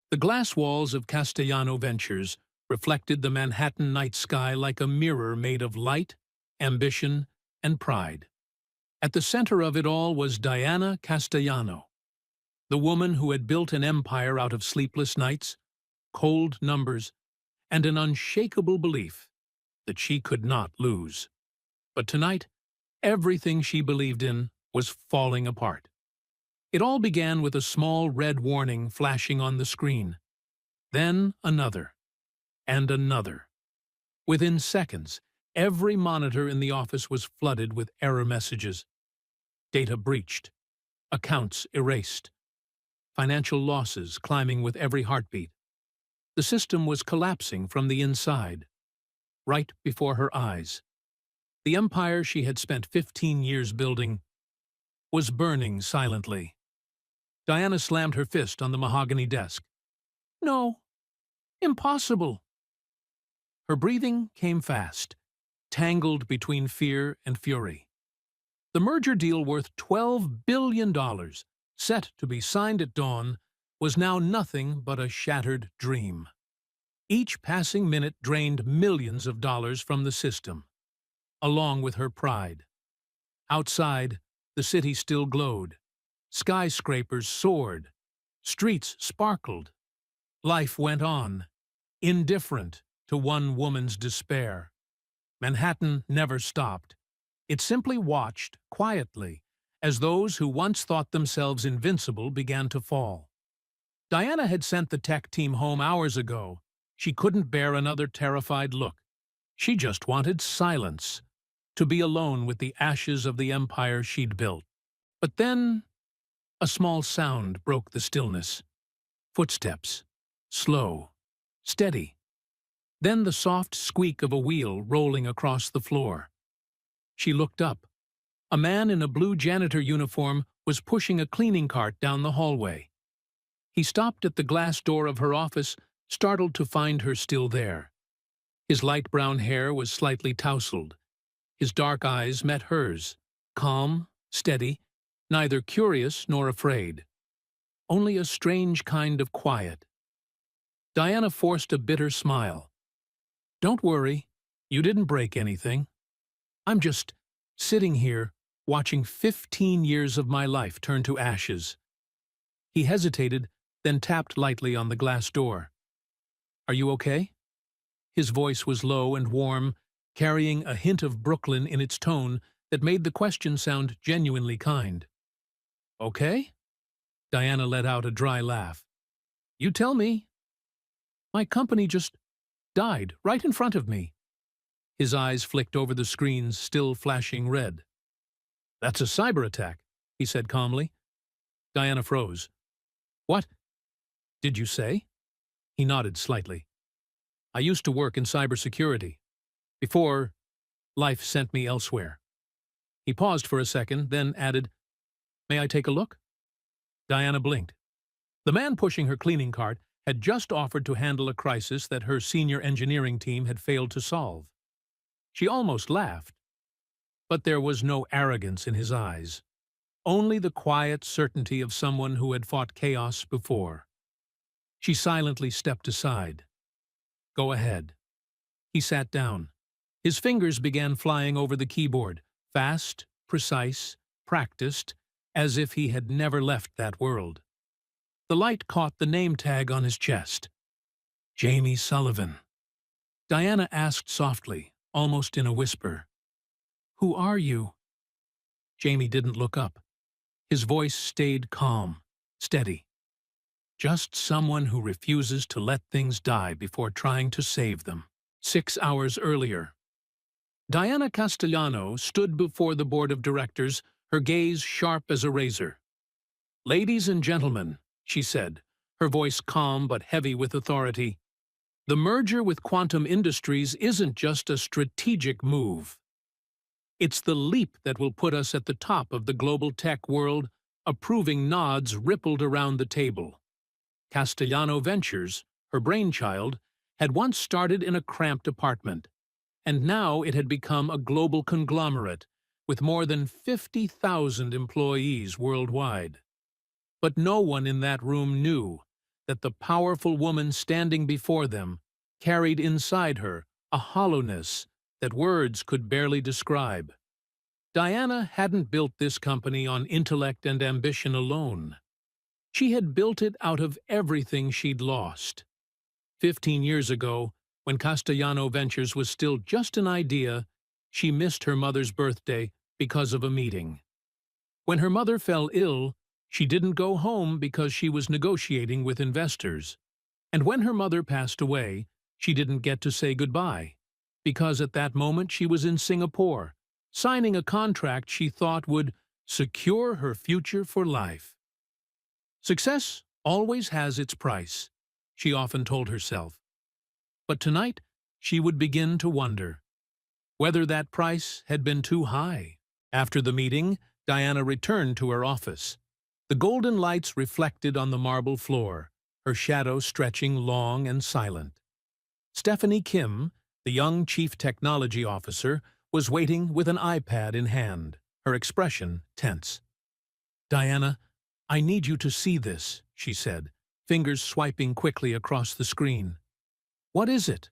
The glass walls of Castellano Ventures reflected the Manhattan night sky like a mirror made of light, ambition, and pride. At the center of it all was Diana Castellano, the woman who had built an empire out of sleepless nights, cold numbers, and an unshakable belief that she could not lose. But tonight, everything she believed in was falling apart. It all began with a small red warning flashing on the screen. Then another, and another. Within seconds, every monitor in the office was flooded with error messages. Data breached, accounts erased, financial losses climbing with every heartbeat. The system was collapsing from the inside, right before her eyes. The empire she had spent 15 years building was burning silently. Diana slammed her fist on the mahogany desk. No, impossible. Her breathing came fast, tangled between fear and fury. The merger deal worth $12 billion, set to be signed at dawn, was now nothing but a shattered dream. Each passing minute drained millions of dollars from the system, along with her pride. Outside, the city still glowed. Skyscrapers soared. Streets sparkled. Life went on, indifferent to one woman's despair. Manhattan never stopped. It simply watched, quietly, as those who once thought themselves invincible began to fall. Diana had sent the tech team home hours ago. She couldn't bear another terrified look. She just wanted silence, to be alone with the ashes of the empire she'd built. But then, a small sound broke the stillness. Footsteps, slow, steady. Then the soft squeak of a wheel rolling across the floor. She looked up. A man in a blue janitor uniform was pushing a cleaning cart down the hallway. He stopped at the glass door of her office, startled to find her still there. His light brown hair was slightly tousled. His dark eyes met hers, calm, steady, neither curious nor afraid. Only a strange kind of quiet. Diana forced a bitter smile. Don't worry, you didn't break anything. I'm just sitting here, watching 15 years of my life turn to ashes. He hesitated, then tapped lightly on the glass door. Are you okay? His voice was low and warm, carrying a hint of Brooklyn in its tone that made the question sound genuinely kind. Okay? Diana let out a dry laugh. You tell me. My company just died right in front of me. His eyes flicked over the screens, still flashing red. That's a cyberattack, he said calmly. Diana froze. What did you say? He nodded slightly. I used to work in cybersecurity. Before, life sent me elsewhere. He paused for a second, then added, May I take a look? Diana blinked. The man pushing her cleaning cart had just offered to handle a crisis that her senior engineering team had failed to solve. She almost laughed, but there was no arrogance in his eyes, only the quiet certainty of someone who had fought chaos before. She silently stepped aside. Go ahead. He sat down. His fingers began flying over the keyboard, fast, precise, practiced, as if he had never left that world. The light caught the name tag on his chest. Jamie Sullivan. Diana asked softly, almost in a whisper. Who are you? Jamie didn't look up. His voice stayed calm, steady. Just someone who refuses to let things die before trying to save them. 6 hours earlier. Diana Castellano stood before the board of directors, her gaze sharp as a razor. Ladies and gentlemen, she said, her voice calm but heavy with authority, the merger with Quantum Industries isn't just a strategic move. It's the leap that will put us at the top of the global tech world. Approving nods rippled around the table. Castellano Ventures, her brainchild, had once started in a cramped apartment, and now it had become a global conglomerate with more than 50,000 employees worldwide. But no one in that room knew that the powerful woman standing before them carried inside her a hollowness that words could barely describe. Diana hadn't built this company on intellect and ambition alone. She had built it out of everything she'd lost. 15 years ago, when Castellano Ventures was still just an idea, she missed her mother's birthday because of a meeting. When her mother fell ill, she didn't go home because she was negotiating with investors. And when her mother passed away, she didn't get to say goodbye, because at that moment she was in Singapore, signing a contract she thought would secure her future for life. Success always has its price, she often told herself. But tonight, she would begin to wonder whether that price had been too high. After the meeting, Diana returned to her office. The golden lights reflected on the marble floor, her shadow stretching long and silent. Stephanie Kim, the young chief technology officer, was waiting with an iPad in hand, her expression tense. "Diana, I need you to see this," she said, fingers swiping quickly across the screen. "What is it?"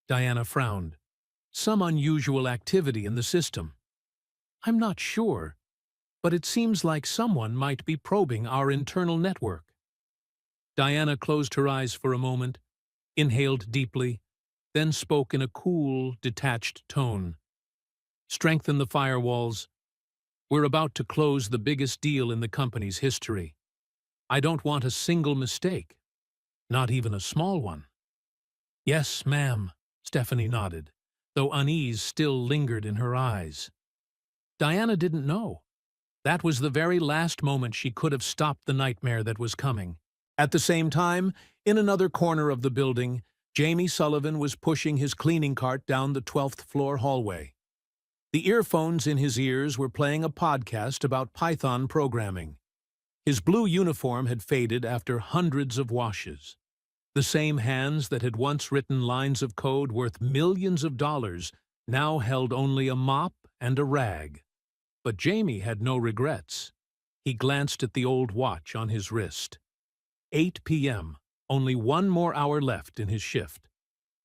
Diana frowned. "Some unusual activity in the system." "I'm not sure, but it seems like someone might be probing our internal network." Diana closed her eyes for a moment, inhaled deeply, then spoke in a cool, detached tone. "Strengthen the firewalls. We're about to close the biggest deal in the company's history. I don't want a single mistake, not even a small one." "Yes, ma'am," Stephanie nodded, though unease still lingered in her eyes. Diana didn't know. That was the very last moment she could have stopped the nightmare that was coming. At the same time, in another corner of the building, Jamie Sullivan was pushing his cleaning cart down the 12th floor hallway. The earphones in his ears were playing a podcast about Python programming. His blue uniform had faded after hundreds of washes. The same hands that had once written lines of code worth millions of dollars now held only a mop and a rag. But Jamie had no regrets. He glanced at the old watch on his wrist. 8 p.m., only one more hour left in his shift.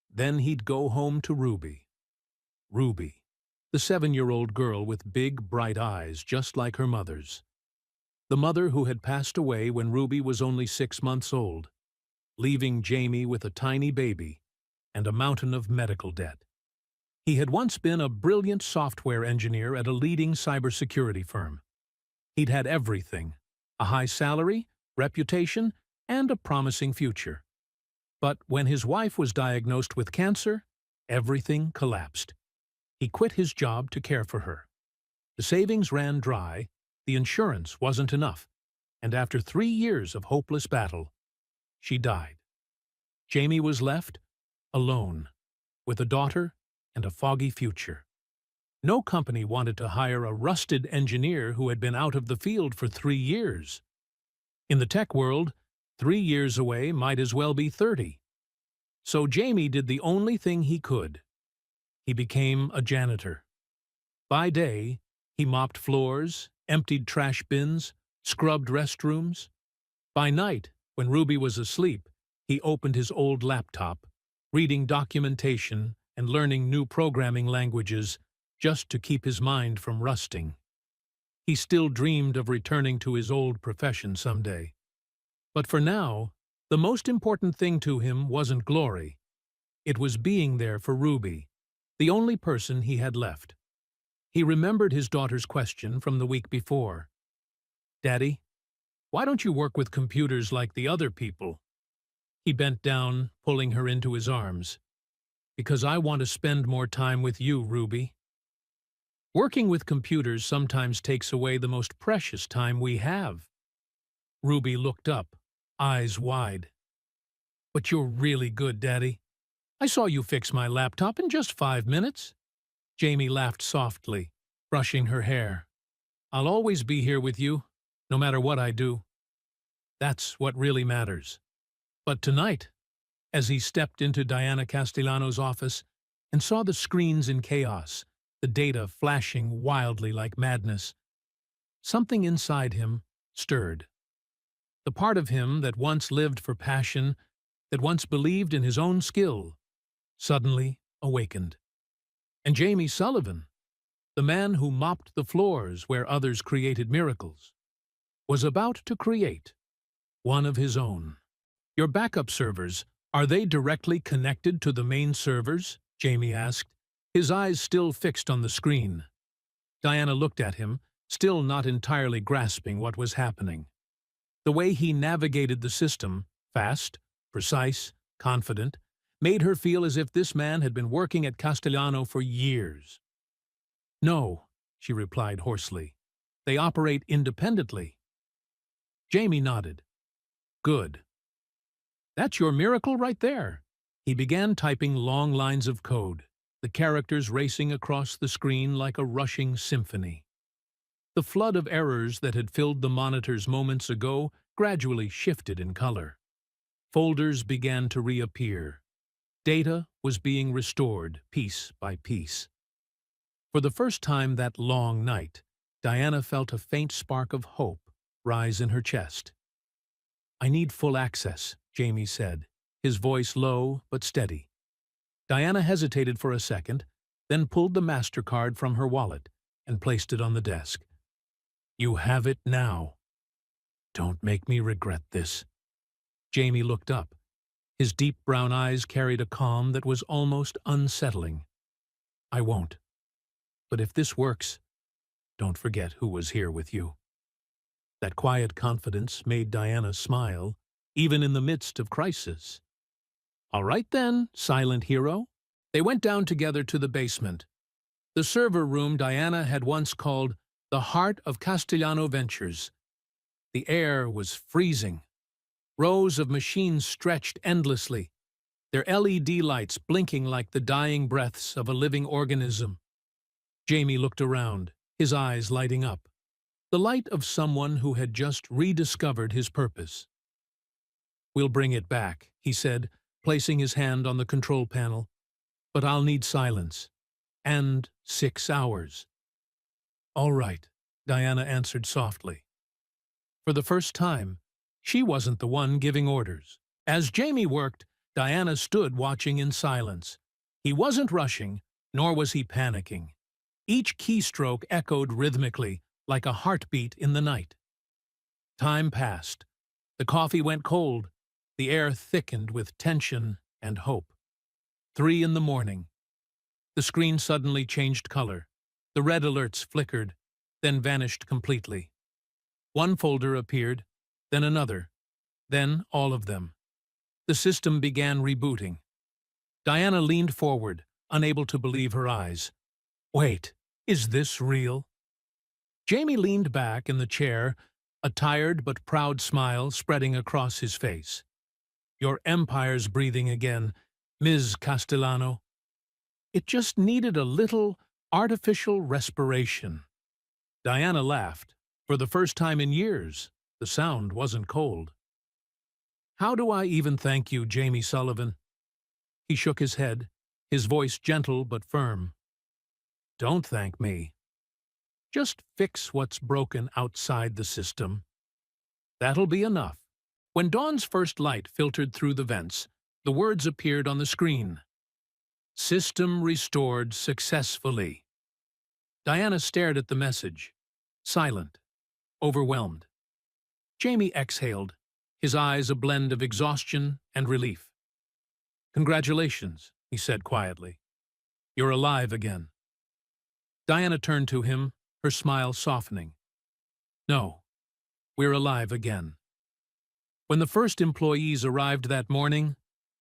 Then he'd go home to Ruby. Ruby, the 7-year-old girl with big, bright eyes just like her mother's. The mother who had passed away when Ruby was only 6 months old, leaving Jamie with a tiny baby and a mountain of medical debt. He had once been a brilliant software engineer at a leading cybersecurity firm. He'd had everything: a high salary, reputation, and a promising future. But when his wife was diagnosed with cancer, everything collapsed. He quit his job to care for her. The savings ran dry, the insurance wasn't enough, and after 3 years of hopeless battle, she died. Jamie was left alone, with a daughter and a foggy future. No company wanted to hire a rusted engineer who had been out of the field for 3 years. In the tech world, 3 years away might as well be 30. So Jamie did the only thing he could. He became a janitor. By day, he mopped floors, emptied trash bins, scrubbed restrooms. By night, when Ruby was asleep, he opened his old laptop, reading documentation and learning new programming languages just to keep his mind from rusting. He still dreamed of returning to his old profession someday. But for now, the most important thing to him wasn't glory. It was being there for Ruby, the only person he had left. He remembered his daughter's question from the week before. "Daddy, why don't you work with computers like the other people?" He bent down, pulling her into his arms. "Because I want to spend more time with you, Ruby." "Working with computers sometimes takes away the most precious time we have." Ruby looked up, eyes wide. "But you're really good, Daddy. I saw you fix my laptop in just 5 minutes." Jamie laughed softly, brushing her hair. "I'll always be here with you, no matter what I do. That's what really matters." But tonight, as he stepped into Diana Castellano's office and saw the screens in chaos, the data flashing wildly like madness, something inside him stirred. The part of him that once lived for passion, that once believed in his own skill, suddenly awakened. And Jamie Sullivan, the man who mopped the floors where others created miracles, was about to create one of his own. Your backup servers, are they directly connected to the main servers? Jamie asked, his eyes still fixed on the screen. Diana looked at him, still not entirely grasping what was happening. The way he navigated the system, fast, precise, confident, made her feel as if this man had been working at Castellano for years. No, she replied hoarsely. They operate independently. Jamie nodded. Good. That's your miracle right there. He began typing long lines of code, the characters racing across the screen like a rushing symphony. The flood of errors that had filled the monitors moments ago gradually shifted in color. Folders began to reappear. Data was being restored piece by piece. For the first time that long night, Diana felt a faint spark of hope rise in her chest. I need full access, Jamie said, his voice low but steady. Diana hesitated for a second, then pulled the MasterCard from her wallet and placed it on the desk. You have it now. Don't make me regret this. Jamie looked up. His deep brown eyes carried a calm that was almost unsettling. I won't. But if this works, don't forget who was here with you. That quiet confidence made Diana smile, even in the midst of crisis. All right then, silent hero. They went down together to the basement. The server room Diana had once called the heart of Castellano Ventures. The air was freezing. Rows of machines stretched endlessly, their LED lights blinking like the dying breaths of a living organism. Jamie looked around, his eyes lighting up, the light of someone who had just rediscovered his purpose. We'll bring it back, he said, placing his hand on the control panel. But I'll need silence. And 6 hours. All right, Diana answered softly. For the first time, she wasn't the one giving orders. As Jamie worked, Diana stood watching in silence. He wasn't rushing, nor was he panicking. Each keystroke echoed rhythmically, like a heartbeat in the night. Time passed. The coffee went cold. The air thickened with tension and hope. 3 in the morning. The screen suddenly changed color. The red alerts flickered, then vanished completely. One folder appeared, then another, then all of them. The system began rebooting. Diana leaned forward, unable to believe her eyes. Wait, is this real? Jamie leaned back in the chair, a tired but proud smile spreading across his face. Your empire's breathing again, Ms. Castellano. It just needed a little artificial respiration. Diana laughed. For the first time in years, the sound wasn't cold. How do I even thank you, Jamie Sullivan? He shook his head, his voice gentle but firm. Don't thank me. Just fix what's broken outside the system. That'll be enough. When Dawn's first light filtered through the vents, the words appeared on the screen. System restored successfully. Diana stared at the message, silent, overwhelmed. Jamie exhaled, his eyes a blend of exhaustion and relief. Congratulations, he said quietly. You're alive again. Diana turned to him, her smile softening. No, we're alive again. When the first employees arrived that morning,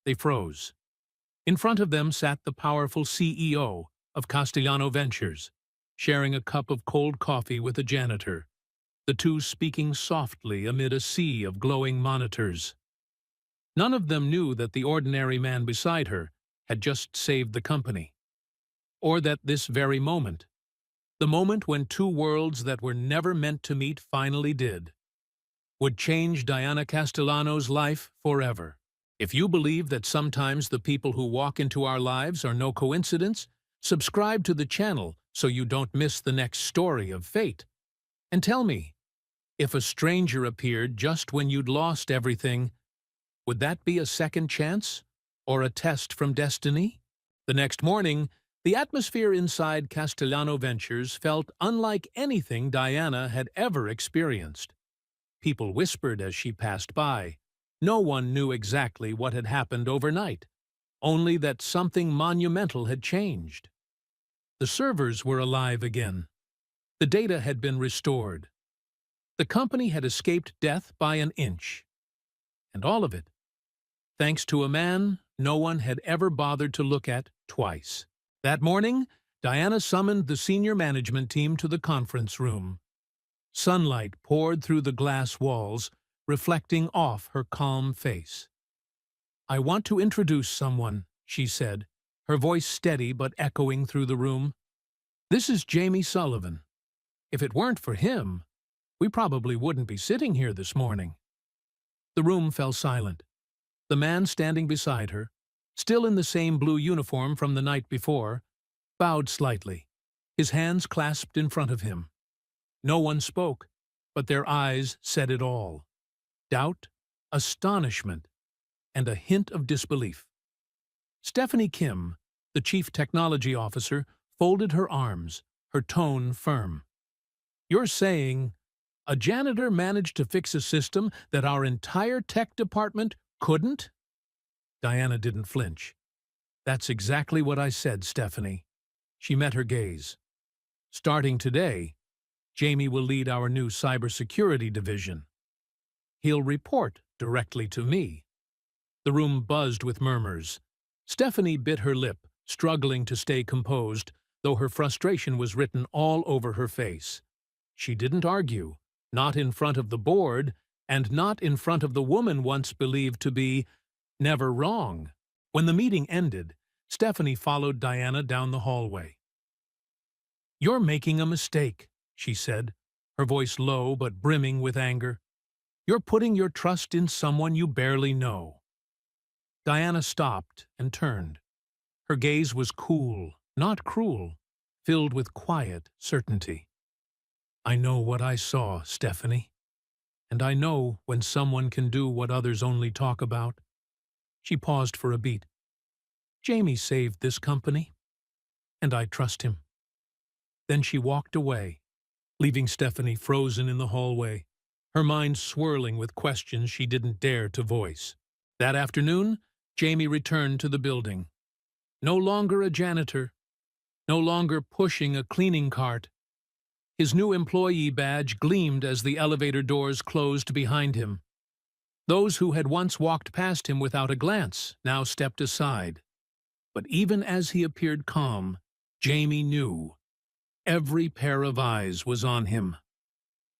they froze. In front of them sat the powerful CEO of Castellano Ventures, sharing a cup of cold coffee with a janitor, the two speaking softly amid a sea of glowing monitors. None of them knew that the ordinary man beside her had just saved the company, or that this very moment, the moment when two worlds that were never meant to meet finally did, would change Diana Castellano's life forever. If you believe that sometimes the people who walk into our lives are no coincidence, subscribe to the channel so you don't miss the next story of fate. And tell me, If a stranger appeared just when you'd lost everything, would that be a second chance? Or a test from destiny? The next morning, the atmosphere inside Castellano Ventures felt unlike anything Diana had ever experienced. People whispered as she passed by. No one knew exactly what had happened overnight, only that something monumental had changed. The servers were alive again. The data had been restored. The company had escaped death by an inch. And all of it, thanks to a man no one had ever bothered to look at twice. That morning, Diana summoned the senior management team to the conference room. Sunlight poured through the glass walls, reflecting off her calm face. "I want to introduce someone," she said, her voice steady but echoing through the room. "This is Jamie Sullivan. If it weren't for him, we probably wouldn't be sitting here this morning." The room fell silent. The man standing beside her, still in the same blue uniform from the night before, bowed slightly, his hands clasped in front of him. No one spoke, but their eyes said it all. Doubt, astonishment, and a hint of disbelief. Stephanie Kim, the chief technology officer, folded her arms, her tone firm. "You're saying a janitor managed to fix a system that our entire tech department couldn't?" Diana didn't flinch. "That's exactly what I said, Stephanie." She met her gaze. "Starting today, Jamie will lead our new cybersecurity division. He'll report directly to me." The room buzzed with murmurs. Stephanie bit her lip, struggling to stay composed, though her frustration was written all over her face. She didn't argue, not in front of the board, and not in front of the woman once believed to be never wrong. When the meeting ended, Stephanie followed Diana down the hallway. "You're making a mistake," she said, her voice low but brimming with anger. "You're putting your trust in someone you barely know." Diana stopped and turned. Her gaze was cool, not cruel, filled with quiet certainty. "I know what I saw, Stephanie. And I know when someone can do what others only talk about." She paused for a beat. "Jamie saved this company, and I trust him." Then she walked away, leaving Stephanie frozen in the hallway, her mind swirling with questions she didn't dare to voice. That afternoon, Jamie returned to the building. No longer a janitor, no longer pushing a cleaning cart. His new employee badge gleamed as the elevator doors closed behind him. Those who had once walked past him without a glance now stepped aside. But even as he appeared calm, Jamie knew. Every pair of eyes was on him,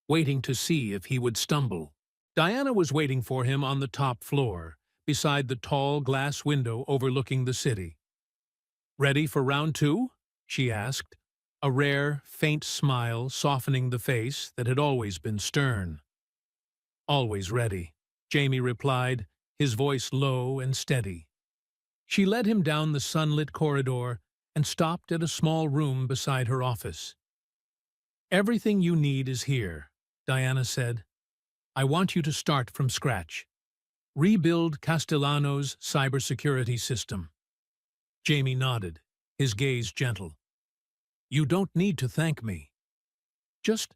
waiting to see if he would stumble. Diana was waiting for him on the top floor, beside the tall glass window overlooking the city. "Ready for round two?" she asked, a rare, faint smile softening the face that had always been stern. "Always ready," Jamie replied, his voice low and steady. She led him down the sunlit corridor and stopped at a small room beside her office. "Everything you need is here," Diana said. "I want you to start from scratch. Rebuild Castellano's cybersecurity system." Jamie nodded, his gaze gentle. "You don't need to thank me. Just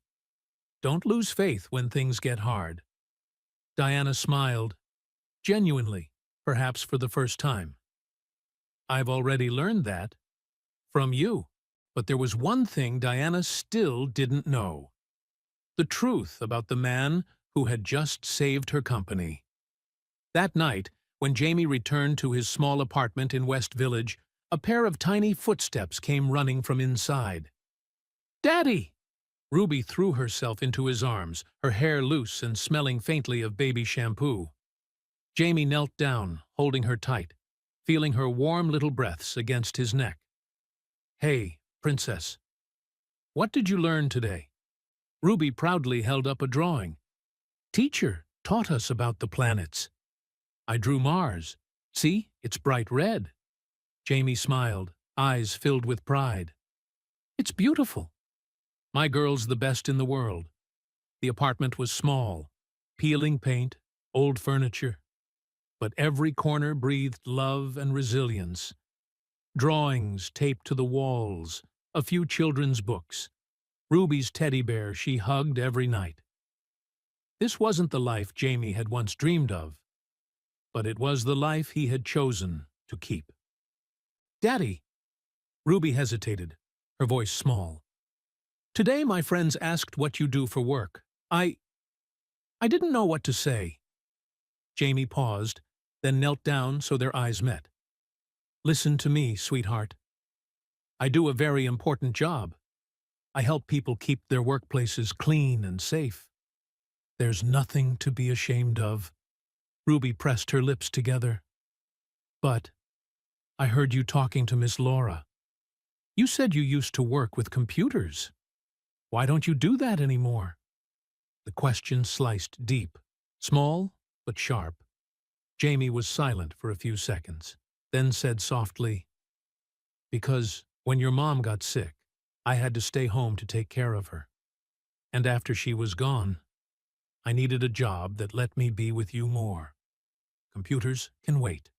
don't lose faith when things get hard." Diana smiled, genuinely, perhaps for the first time. "I've already learned that. From you." But there was one thing Diana still didn't know. The truth about the man who had just saved her company. That night, when Jamie returned to his small apartment in West Village, a pair of tiny footsteps came running from inside. "Daddy!" Ruby threw herself into his arms, her hair loose and smelling faintly of baby shampoo. Jamie knelt down, holding her tight, feeling her warm little breaths against his neck. "Hey, Princess. What did you learn today?" Ruby proudly held up a drawing. "Teacher taught us about the planets. I drew Mars. See, it's bright red." Jamie smiled, eyes filled with pride. "It's beautiful. My girl's the best in the world." The apartment was small, peeling paint, old furniture, but every corner breathed love and resilience. Drawings taped to the walls, a few children's books, Ruby's teddy bear she hugged every night. This wasn't the life Jamie had once dreamed of, but it was the life he had chosen to keep. "Daddy," Ruby hesitated, her voice small. "Today my friends asked what you do for work. I didn't know what to say." Jamie paused, then knelt down so their eyes met. "Listen to me, sweetheart. I do a very important job. I help people keep their workplaces clean and safe. There's nothing to be ashamed of." Ruby pressed her lips together. "But I heard you talking to Miss Laura. You said you used to work with computers. Why don't you do that anymore?" The question sliced deep, small but sharp. Jamie was silent for a few seconds, then said softly, "Because when your mom got sick, I had to stay home to take care of her. And after she was gone, I needed a job that let me be with you more. Computers can wait."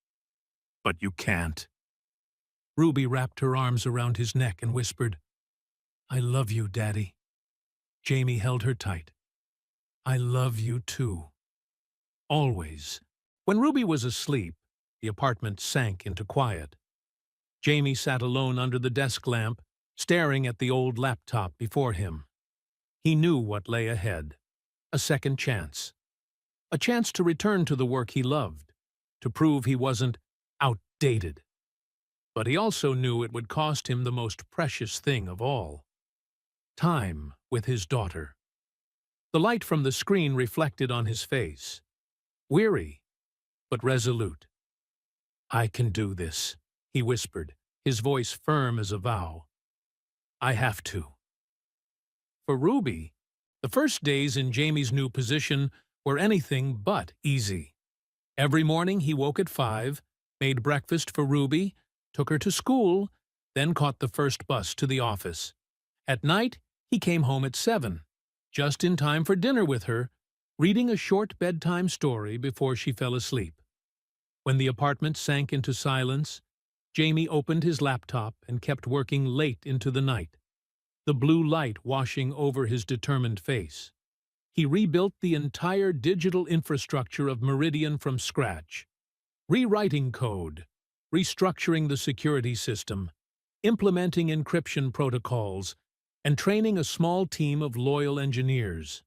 "But you can't." Ruby wrapped her arms around his neck and whispered, "I love you, Daddy." Jamie held her tight. "I love you too. Always." When Ruby was asleep, the apartment sank into quiet. Jamie sat alone under the desk lamp, staring at the old laptop before him. He knew what lay ahead. A second chance. A chance to return to the work he loved, to prove he wasn't outdated. But he also knew it would cost him the most precious thing of all: time with his daughter. The light from the screen reflected on his face. Weary, but resolute. "I can do this," he whispered, his voice firm as a vow. "I have to." For Ruby, the first days in Jamie's new position were anything but easy. Every morning he woke at 5, made breakfast for Ruby, took her to school, then caught the first bus to the office. At night, he came home at 7, just in time for dinner with her, reading a short bedtime story before she fell asleep. When the apartment sank into silence, Jamie opened his laptop and kept working late into the night, the blue light washing over his determined face. He rebuilt the entire digital infrastructure of Meridian from scratch, rewriting code, restructuring the security system, implementing encryption protocols, and training a small team of loyal engineers.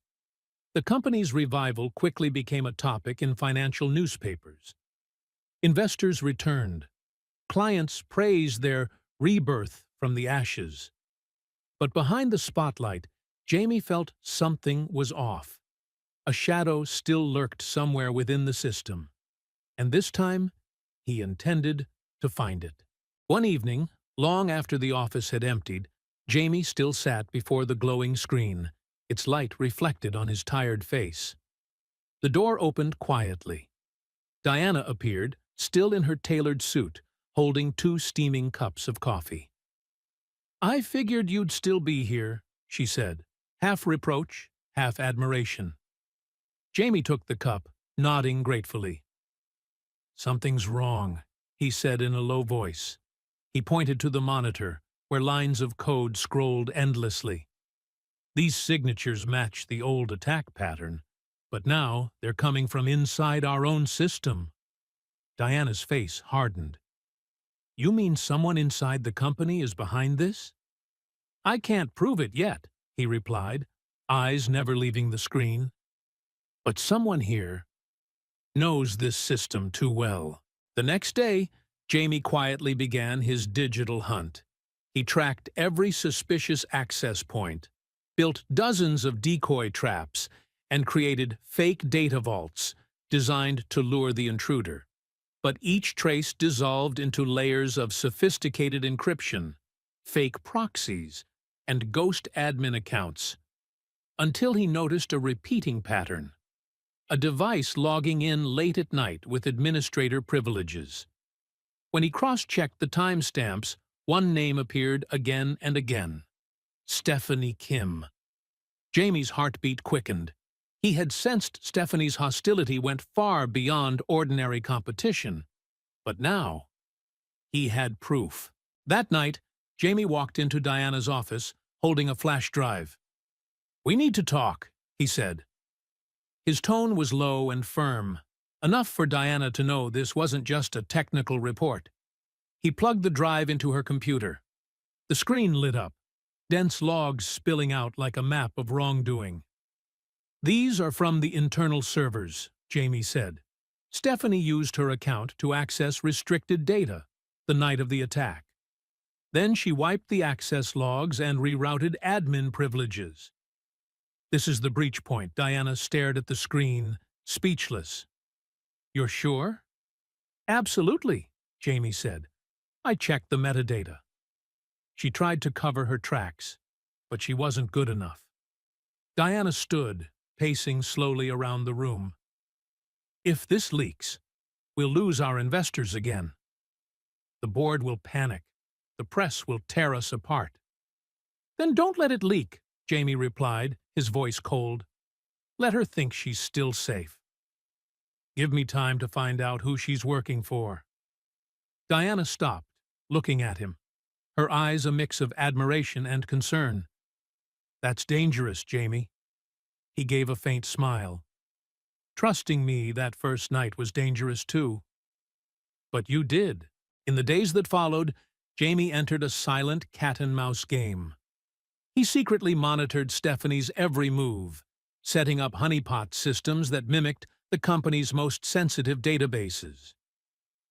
The company's revival quickly became a topic in financial newspapers. Investors returned. Clients praised their rebirth from the ashes. But behind the spotlight, Jamie felt something was off. A shadow still lurked somewhere within the system. And this time, he intended to find it. One evening, long after the office had emptied, Jamie still sat before the glowing screen, its light reflected on his tired face. The door opened quietly. Diana appeared, still in her tailored suit, holding 2 steaming cups of coffee. "I figured you'd still be here," she said, half reproach, half admiration. Jamie took the cup, nodding gratefully. "Something's wrong," he said in a low voice. He pointed to the monitor, where lines of code scrolled endlessly. "These signatures match the old attack pattern, but now they're coming from inside our own system." Diana's face hardened. "You mean someone inside the company is behind this?" "I can't prove it yet," he replied, eyes never leaving the screen. "But someone here knows this system too well." The next day, Jamie quietly began his digital hunt. He tracked every suspicious access point, built dozens of decoy traps, and created fake data vaults designed to lure the intruder. But each trace dissolved into layers of sophisticated encryption, fake proxies, and ghost admin accounts, until he noticed a repeating pattern: a device logging in late at night with administrator privileges. When he cross-checked the timestamps, one name appeared again and again: Stephanie Kim. Jamie's heartbeat quickened. He had sensed Stephanie's hostility went far beyond ordinary competition. But now, he had proof. That night, Jamie walked into Diana's office, holding a flash drive. "We need to talk," he said. His tone was low and firm, enough for Diana to know this wasn't just a technical report. He plugged the drive into her computer. The screen lit up, dense logs spilling out like a map of wrongdoing. "These are from the internal servers," Jamie said. "Stephanie used her account to access restricted data the night of the attack. Then she wiped the access logs and rerouted admin privileges." "This is the breach point." Diana stared at the screen, speechless. "You're sure?" "Absolutely," Jamie said. "I checked the metadata." She tried to cover her tracks, but she wasn't good enough. Diana stood, pacing slowly around the room. "If this leaks, we'll lose our investors again. The board will panic. The press will tear us apart." "Then don't let it leak," Jamie replied, his voice cold. "Let her think she's still safe. Give me time to find out who she's working for." Diana stopped, looking at him, her eyes a mix of admiration and concern. "That's dangerous, Jamie." He gave a faint smile. "Trusting me that first night was dangerous too." "But you did." In the days that followed, Jamie entered a silent cat-and-mouse game. He secretly monitored Stephanie's every move, setting up honeypot systems that mimicked the company's most sensitive databases.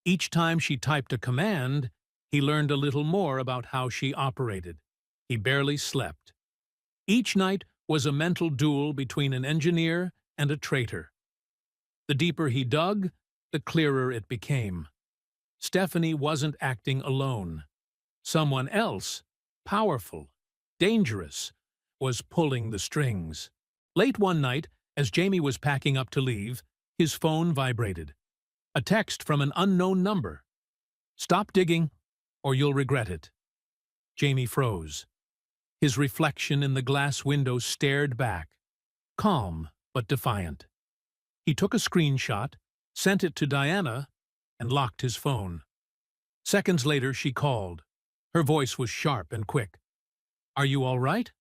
Each time she typed a command, he learned a little more about how she operated. He barely slept. Each night was a mental duel between an engineer and a traitor. The deeper he dug, the clearer it became. Stephanie wasn't acting alone. Someone else, powerful, dangerous, was pulling the strings. Late one night, as Jamie was packing up to leave, his phone vibrated. A text from an unknown number. "Stop digging, or you'll regret it." Jamie froze. His reflection in the glass window stared back, calm but defiant. He took a screenshot, sent it to Diana, and locked his phone. Seconds later, she called. Her voice was sharp and quick. "Are you all right?"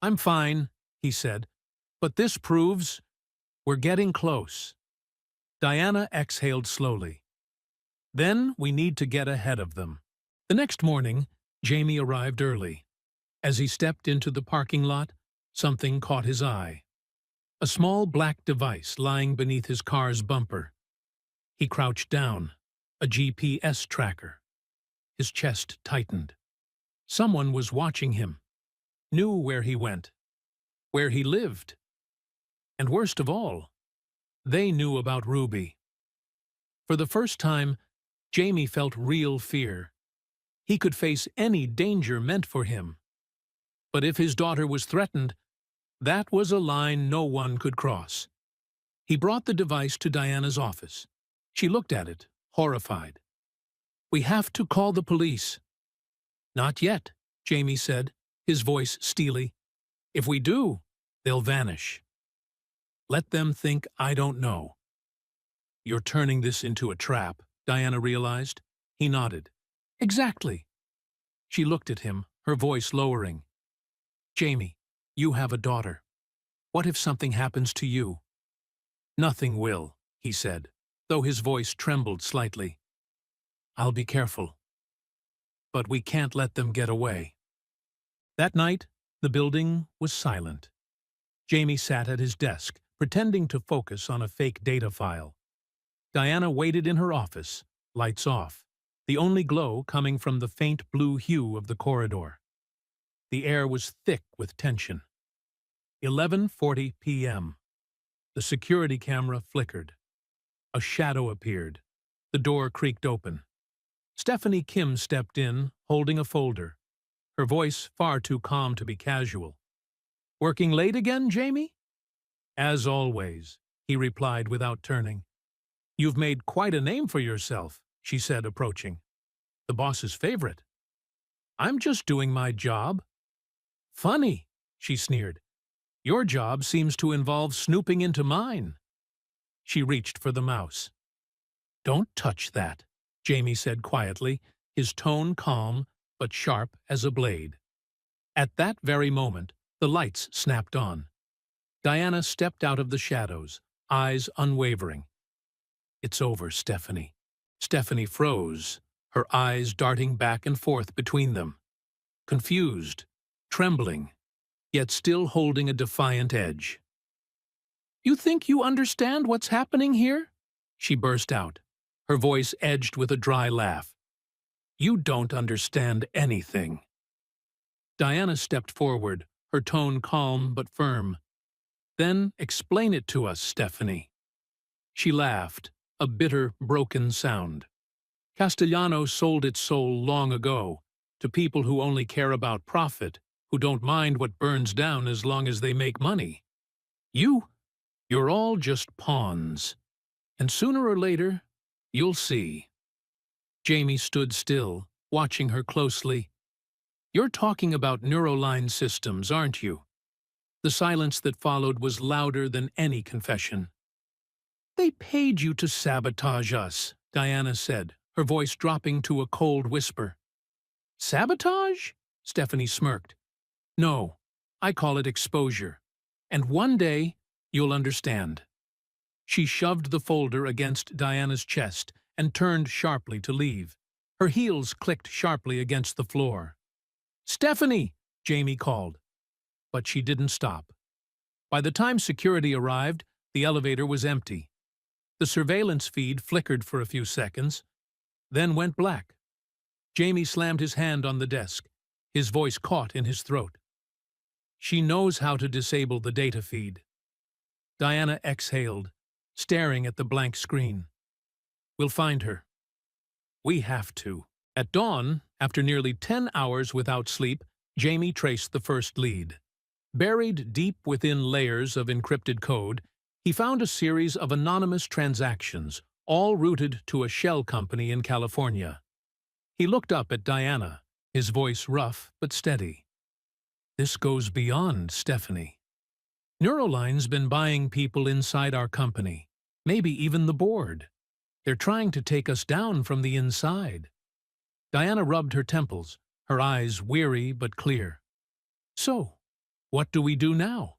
"I'm fine," he said, "but this proves we're getting close." Diana exhaled slowly. "Then we need to get ahead of them." The next morning, Jamie arrived early. As he stepped into the parking lot, something caught his eye. A small black device lying beneath his car's bumper. He crouched down, a GPS tracker. His chest tightened. Someone was watching him, knew where he went, where he lived. And worst of all, they knew about Ruby. For the first time, Jamie felt real fear. He could face any danger meant for him. But if his daughter was threatened, that was a line no one could cross. He brought the device to Diana's office. She looked at it, horrified. "We have to call the police." "Not yet," Jamie said, his voice steely. "If we do, they'll vanish. Let them think I don't know." "You're turning this into a trap," Diana realized. He nodded. "Exactly." She looked at him, her voice lowering. "Jamie, you have a daughter. What if something happens to you?" "Nothing will," he said, though his voice trembled slightly. "I'll be careful. But we can't let them get away." That night, the building was silent. Jamie sat at his desk, pretending to focus on a fake data file. Diana waited in her office, lights off, the only glow coming from the faint blue hue of the corridor. The air was thick with tension. 11:40 p.m. The security camera flickered. A shadow appeared. The door creaked open. Stephanie Kim stepped in, holding a folder, her voice far too calm to be casual. "Working late again, Jamie?" "As always," he replied without turning. "You've made quite a name for yourself," she said, approaching. "The boss's favorite." "I'm just doing my job." "Funny," she sneered. Your job seems to involve snooping into mine. She reached for the mouse. Don't touch that, Jamie said quietly, his tone calm but sharp as a blade. At that very moment, the lights snapped on. Diana stepped out of the shadows, eyes unwavering. It's over, Stephanie. Stephanie froze, her eyes darting back and forth between them. Confused, trembling, yet still holding a defiant edge. You think you understand what's happening here? She burst out, her voice edged with a dry laugh. You don't understand anything. Diana stepped forward, her tone calm but firm. Then explain it to us, Stephanie. She laughed, a bitter, broken sound. Castellano sold its soul long ago, to people who only care about profit, who don't mind what burns down as long as they make money. You're all just pawns. And sooner or later, you'll see. Jamie stood still, watching her closely. You're talking about neuroline systems, aren't you? The silence that followed was louder than any confession. They paid you to sabotage us, Diana said, her voice dropping to a cold whisper. Sabotage? Stephanie smirked. No, I call it exposure. And one day, you'll understand. She shoved the folder against Diana's chest and turned sharply to leave. Her heels clicked sharply against the floor. Stephanie, Jamie called. But she didn't stop. By the time security arrived, the elevator was empty. The surveillance feed flickered for a few seconds, then went black. Jamie slammed his hand on the desk, his voice caught in his throat. She knows how to disable the data feed. Diana exhaled, staring at the blank screen. We'll find her. We have to. At dawn, after nearly 10 hours without sleep, Jamie traced the first lead. Buried deep within layers of encrypted code, he found a series of anonymous transactions, all routed to a shell company in California. He looked up at Diana, his voice rough but steady. This goes beyond Stephanie. Neuroline's been buying people inside our company, maybe even the board. They're trying to take us down from the inside. Diana rubbed her temples, her eyes weary but clear. So, what do we do now?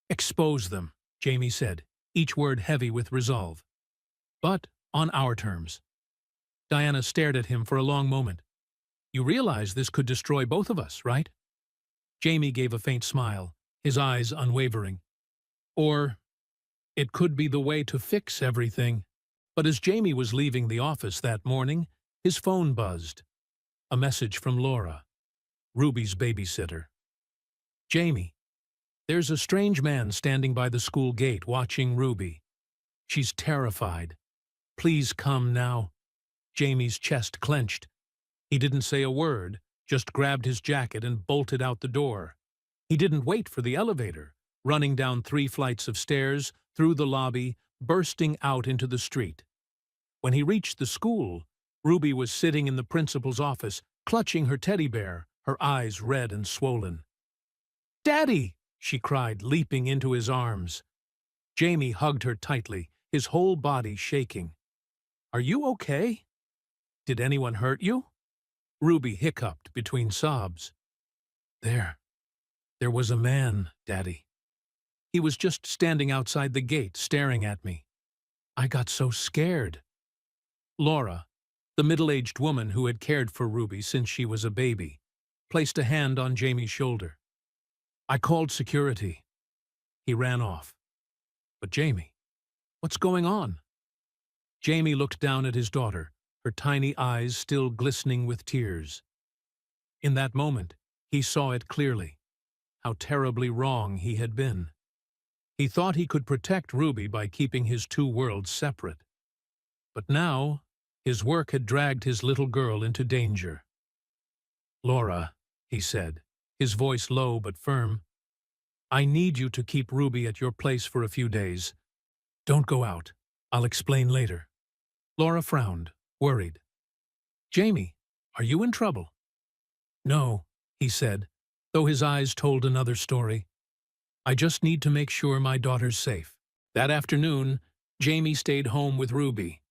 Expose them, Jamie said, each word heavy with resolve. But on our terms. Diana stared at him for a long moment. You realize this could destroy both of us, right? Jamie gave a faint smile, his eyes unwavering. Or it could be the way to fix everything. But as Jamie was leaving the office that morning, his phone buzzed. A message from Laura, Ruby's babysitter. Jamie, there's a strange man standing by the school gate watching Ruby. She's terrified. Please come now. Jamie's chest clenched. He didn't say a word, just grabbed his jacket and bolted out the door. He didn't wait for the elevator, running down 3 flights of stairs, through the lobby, bursting out into the street. When he reached the school, Ruby was sitting in the principal's office, clutching her teddy bear, her eyes red and swollen. Daddy! She cried, leaping into his arms. Jamie hugged her tightly, his whole body shaking. Are you okay? Did anyone hurt you? Ruby hiccuped between sobs. There was a man, Daddy. He was just standing outside the gate, staring at me. I got so scared. Laura, the middle-aged woman who had cared for Ruby since she was a baby, placed a hand on Jamie's shoulder. I called security. He ran off. But Jamie, what's going on? Jamie looked down at his daughter, her tiny eyes still glistening with tears. In that moment, he saw it clearly, how terribly wrong he had been. He thought he could protect Ruby by keeping his 2 worlds separate. But now, his work had dragged his little girl into danger. Laura, he said, his voice low but firm, I need you to keep Ruby at your place for a few days. Don't go out. I'll explain later. Laura frowned, worried. Jamie, are you in trouble? No, he said, though his eyes told another story. I just need to make sure my daughter's safe. That afternoon, Jamie stayed home with Ruby.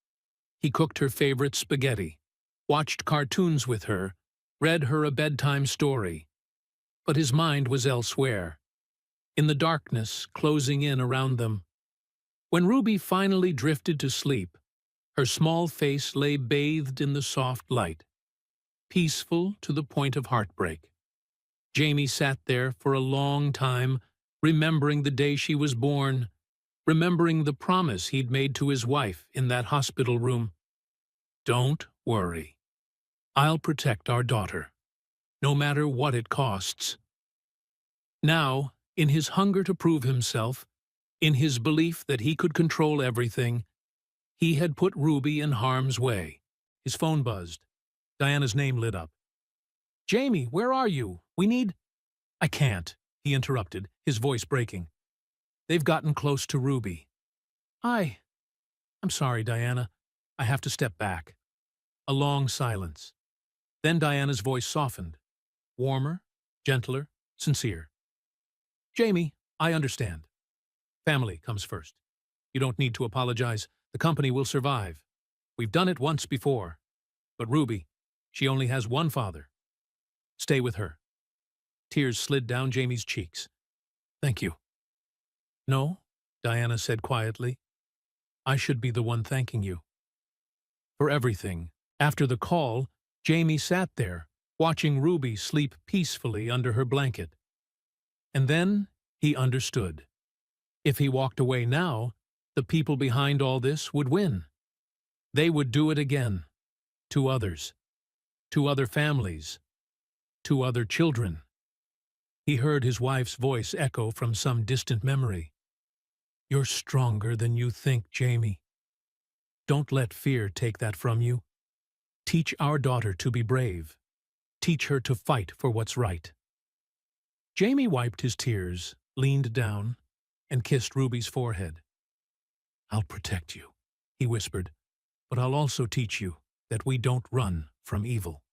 He cooked her favorite spaghetti, watched cartoons with her, read her a bedtime story. But his mind was elsewhere, in the darkness closing in around them. When Ruby finally drifted to sleep, her small face lay bathed in the soft light, peaceful to the point of heartbreak. Jamie sat there for a long time, remembering the day she was born, remembering the promise he'd made to his wife in that hospital room. Don't worry. I'll protect our daughter, no matter what it costs. Now, in his hunger to prove himself, in his belief that he could control everything, he had put Ruby in harm's way. His phone buzzed. Diana's name lit up. "Jamie, where are you? We need—" "I can't," he interrupted, his voice breaking. "They've gotten close to Ruby." I'm sorry, Diana. I have to step back." A long silence. Then Diana's voice softened. Warmer, gentler, sincere. "Jamie, I understand. Family comes first. You don't need to apologize. The company will survive. We've done it once before. But Ruby, she only has one father. Stay with her." Tears slid down Jamie's cheeks. "Thank you." "No," Diana said quietly. "I should be the one thanking you. For everything." After the call, Jamie sat there, watching Ruby sleep peacefully under her blanket. And then he understood. If he walked away now, the people behind all this would win. They would do it again. To others. To other families. To other children. He heard his wife's voice echo from some distant memory. "You're stronger than you think, Jamie. Don't let fear take that from you. Teach our daughter to be brave. Teach her to fight for what's right." Jamie wiped his tears, leaned down, and kissed Ruby's forehead. "I'll protect you," he whispered, "but I'll also teach you that we don't run from evil.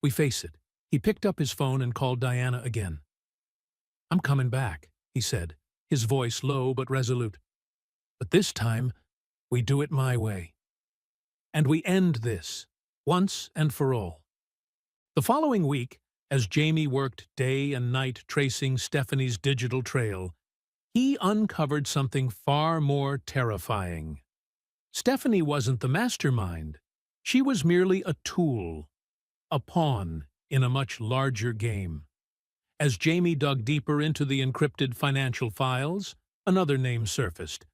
We face it." He picked up his phone and called Diana again. "I'm coming back," he said, his voice low but resolute. "But this time, we do it my way. And we end this, once and for all." The following week, as Jamie worked day and night tracing Stephanie's digital trail, he uncovered something far more terrifying. Stephanie wasn't the mastermind. She was merely a tool, a pawn in a much larger game. As Jamie dug deeper into the encrypted financial files, another name surfaced,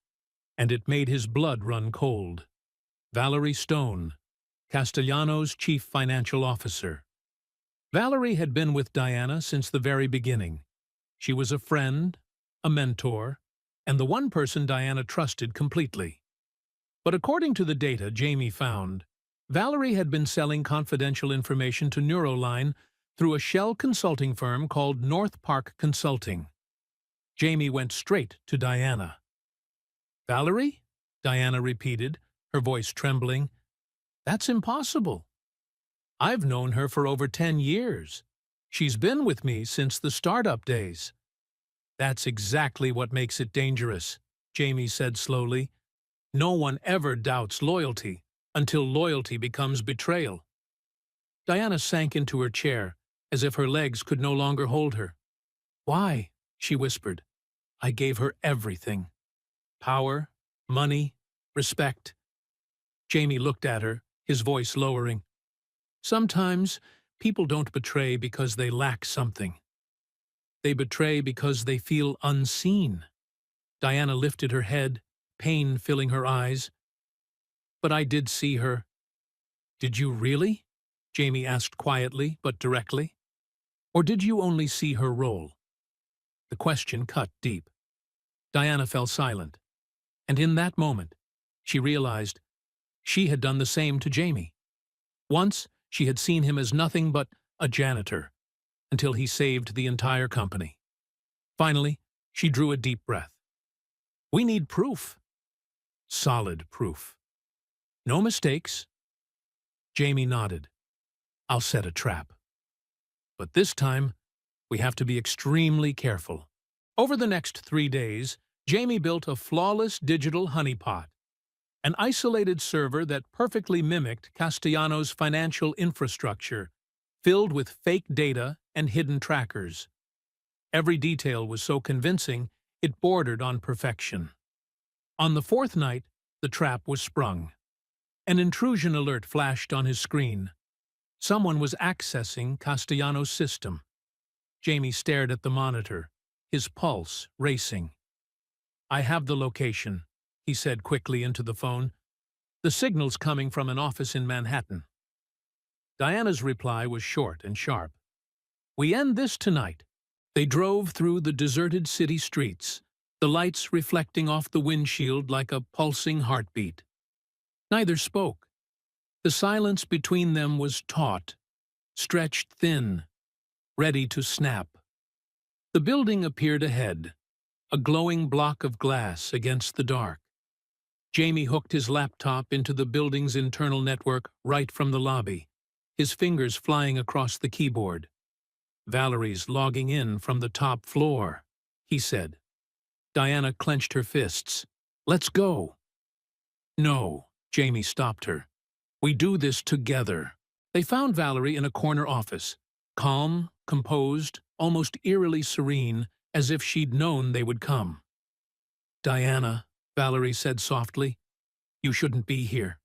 and it made his blood run cold. Valerie Stone, Castellano's chief financial officer. Valerie had been with Diana since the very beginning. She was a friend, a mentor, and the one person Diana trusted completely. But according to the data Jamie found, Valerie had been selling confidential information to Neuroline through a shell consulting firm called North Park Consulting. Jamie went straight to Diana. "Valerie?" Diana repeated, her voice trembling. "That's impossible. I've known her for over 10 years. She's been with me since the startup days." "That's exactly what makes it dangerous," Jamie said slowly. "No one ever doubts loyalty until loyalty becomes betrayal." Diana sank into her chair, as if her legs could no longer hold her. "Why?" she whispered. "I gave her everything. Power, money, respect." Jamie looked at her, his voice lowering. "Sometimes people don't betray because they lack something. They betray because they feel unseen." Diana lifted her head, pain filling her eyes. "But I did see her." "Did you really?" Jamie asked quietly but directly. "Or did you only see her role?" The question cut deep. Diana fell silent, and in that moment, she realized she had done the same to Jamie. Once, she had seen him as nothing but a janitor, until he saved the entire company. Finally, she drew a deep breath. "We need proof. Solid proof. No mistakes." Jamie nodded. "I'll set a trap. But this time, we have to be extremely careful. Over the next 3 days, Jamie built a flawless digital honeypot, an isolated server that perfectly mimicked Castellano's financial infrastructure, filled with fake data and hidden trackers. Every detail was so convincing, it bordered on perfection. On the fourth night, the trap was sprung. An intrusion alert flashed on his screen. Someone was accessing Castellano's system. Jamie stared at the monitor, his pulse racing. "I have the location," he said quickly into the phone. "The signal's coming from an office in Manhattan." Diana's reply was short and sharp. "We end this tonight." They drove through the deserted city streets, the lights reflecting off the windshield like a pulsing heartbeat. Neither spoke. The silence between them was taut, stretched thin, ready to snap. The building appeared ahead, a glowing block of glass against the dark. Jamie hooked his laptop into the building's internal network right from the lobby, his fingers flying across the keyboard. "Valerie's logging in from the top floor," he said. Diana clenched her fists. "Let's go." "No," Jamie stopped her. "We do this together." They found Valerie in a corner office, calm, composed, almost eerily serene, as if she'd known they would come. "Diana," Valerie said softly, "you shouldn't be here."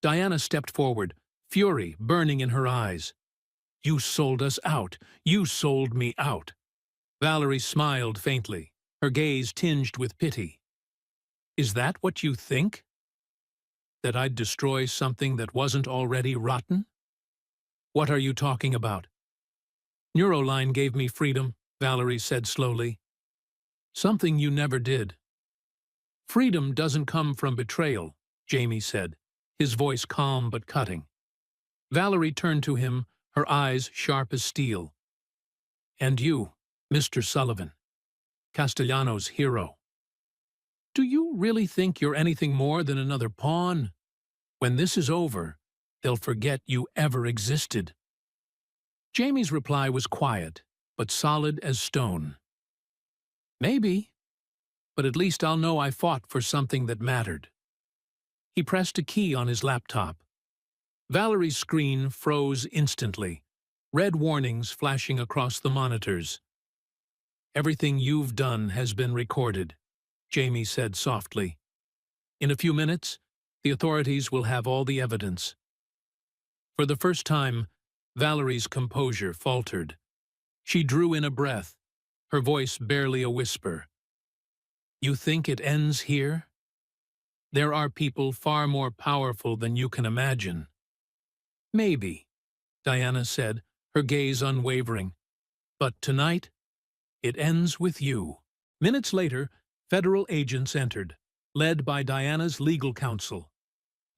Diana stepped forward, fury burning in her eyes. "You sold us out. You sold me out." Valerie smiled faintly, her gaze tinged with pity. "Is that what you think? That I'd destroy something that wasn't already rotten? What are you talking about?" "Neuroline gave me freedom," Valerie said slowly. "Something you never did." "Freedom doesn't come from betrayal," Jamie said, his voice calm but cutting. Valerie turned to him, her eyes sharp as steel. "And you, Mr. Sullivan, Castellano's hero. Do you really think you're anything more than another pawn? When this is over, they'll forget you ever existed." Jamie's reply was quiet, but solid as stone. "Maybe, but at least I'll know I fought for something that mattered." He pressed a key on his laptop. Valerie's screen froze instantly, red warnings flashing across the monitors. "Everything you've done has been recorded," Jamie said softly. "In a few minutes, the authorities will have all the evidence." For the first time, Valerie's composure faltered. She drew in a breath, her voice barely a whisper. "You think it ends here? There are people far more powerful than you can imagine." "Maybe," Diana said, her gaze unwavering. "But tonight, it ends with you." Minutes later, federal agents entered, led by Diana's legal counsel.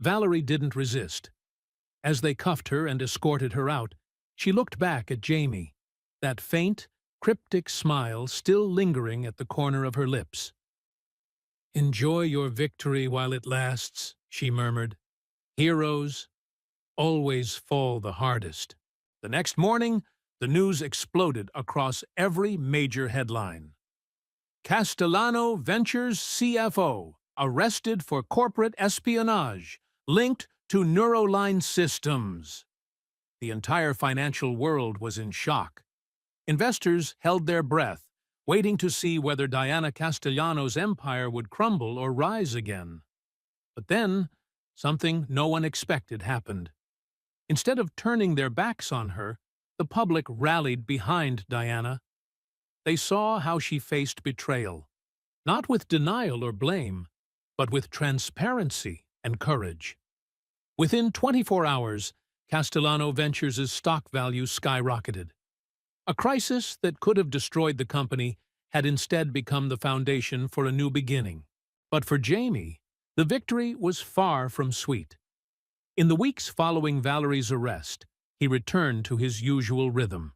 Valerie didn't resist. As they cuffed her and escorted her out, she looked back at Jamie, that faint, cryptic smile still lingering at the corner of her lips. "Enjoy your victory while it lasts," she murmured. "Heroes always fall the hardest." The next morning, the news exploded across every major headline. Castellano Ventures CFO arrested for corporate espionage, linked to Neuroline Systems. The entire financial world was in shock. Investors held their breath, waiting to see whether Diana Castellano's empire would crumble or rise again. But then, something no one expected happened. Instead of turning their backs on her, the public rallied behind Diana. They saw how she faced betrayal, not with denial or blame, but with transparency and courage. Within 24 hours, Castellano Ventures' stock value skyrocketed. A crisis that could have destroyed the company had instead become the foundation for a new beginning. But for Jamie, the victory was far from sweet. In the weeks following Valerie's arrest, he returned to his usual rhythm.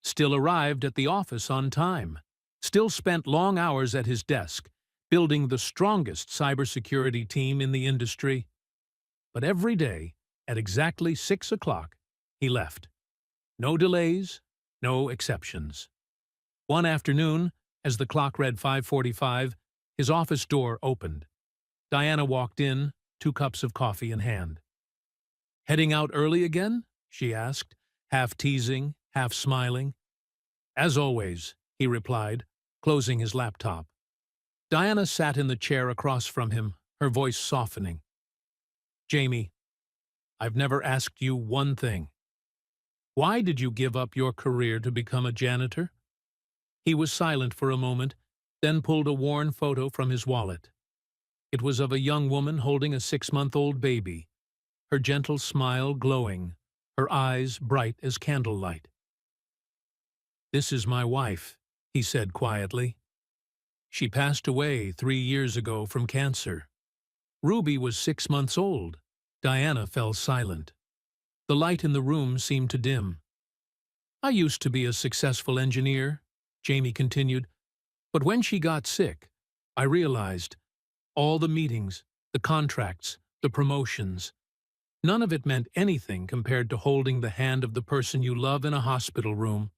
Still arrived at the office on time. Still spent long hours at his desk, building the strongest cybersecurity team in the industry. But every day, at exactly 6 o'clock, he left. No delays, no exceptions. One afternoon, As the clock read 5:45, his office door opened. Diana walked in, 2 cups of coffee in hand. "Heading out early again?" she asked, half teasing, half smiling. "As always," he replied, closing his laptop. Diana sat in the chair across from him, her voice softening. "Jamie, I've never asked you one thing. Why did you give up your career to become a janitor?" He was silent for a moment, then pulled a worn photo from his wallet. It was of a young woman holding a 6-month-old baby, her gentle smile glowing, her eyes bright as candlelight. "This is my wife," he said quietly. "She passed away 3 years ago from cancer." Ruby was 6 months old. Diana fell silent. The light in the room seemed to dim. "I used to be a successful engineer," Jamie continued, "but when she got sick, I realized all the meetings, the contracts, the promotions, none of it meant anything compared to holding the hand of the person you love in a hospital room."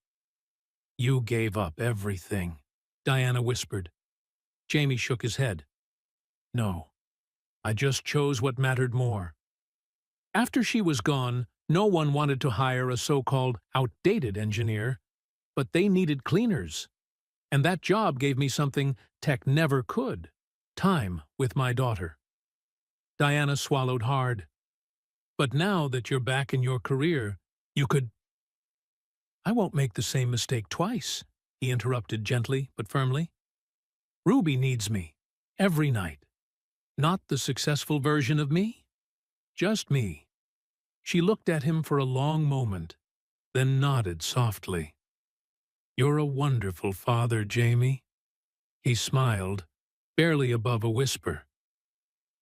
"You gave up everything," Diana whispered. Jamie shook his head. "No, I just chose what mattered more." After she was gone, no one wanted to hire a so-called outdated engineer, but they needed cleaners. And that job gave me something tech never could: time with my daughter. Diana swallowed hard. "But now that you're back in your career, you could—" "I won't make the same mistake twice," he interrupted gently but firmly. "Ruby needs me, every night. Not the successful version of me, just me." She looked at him for a long moment, then nodded softly. "You're a wonderful father, Jamie." He smiled, barely above a whisper.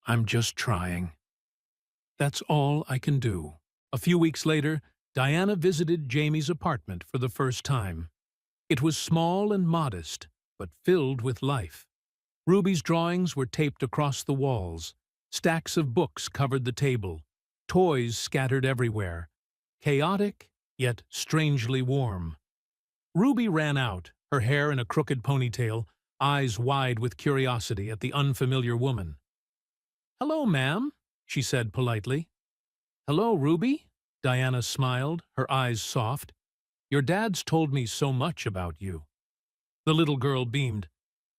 "I'm just trying. That's all I can do." A few weeks later, Diana visited Jamie's apartment for the first time. It was small and modest, but filled with life. Ruby's drawings were taped across the walls. Stacks of books covered the table. Toys scattered everywhere. Chaotic, yet strangely warm. Ruby ran out, her hair in a crooked ponytail, eyes wide with curiosity at the unfamiliar woman. "Hello, ma'am," she said politely. "Hello, Ruby," Diana smiled, her eyes soft. "Your dad's told me so much about you." The little girl beamed.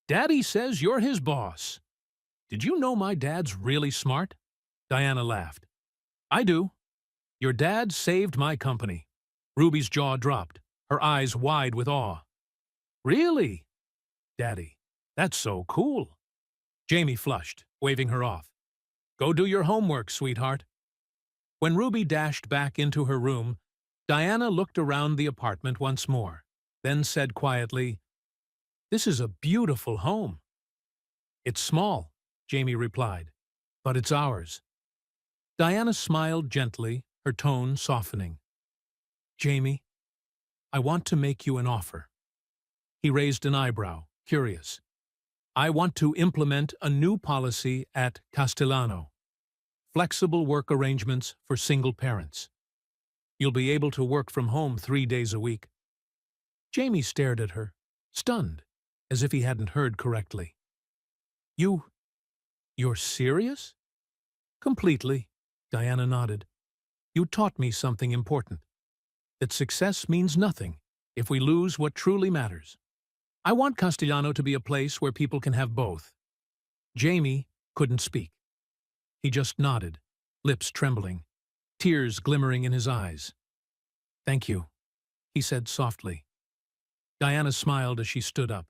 "Daddy says you're his boss." "Did you know my dad's really smart?" Diana laughed. "I do. Your dad saved my company." Ruby's jaw dropped, her eyes wide with awe. "Really? Daddy, that's so cool." Jamie flushed, waving her off. "Go do your homework, sweetheart." When Ruby dashed back into her room, Diana looked around the apartment once more, then said quietly, "This is a beautiful home." "It's small," Jamie replied, "but it's ours." Diana smiled gently, her tone softening. "Jamie, I want to make you an offer." He raised an eyebrow, curious. "I want to implement a new policy at Castellano. Flexible work arrangements for single parents. You'll be able to work from home 3 days a week." Jamie stared at her, stunned, as if he hadn't heard correctly. You're serious?" "Completely," Diana nodded. "You taught me something important. That success means nothing if we lose what truly matters. I want Castellano to be a place where people can have both." Jamie couldn't speak. He just nodded, lips trembling, tears glimmering in his eyes. "Thank you," he said softly. Diana smiled as she stood up.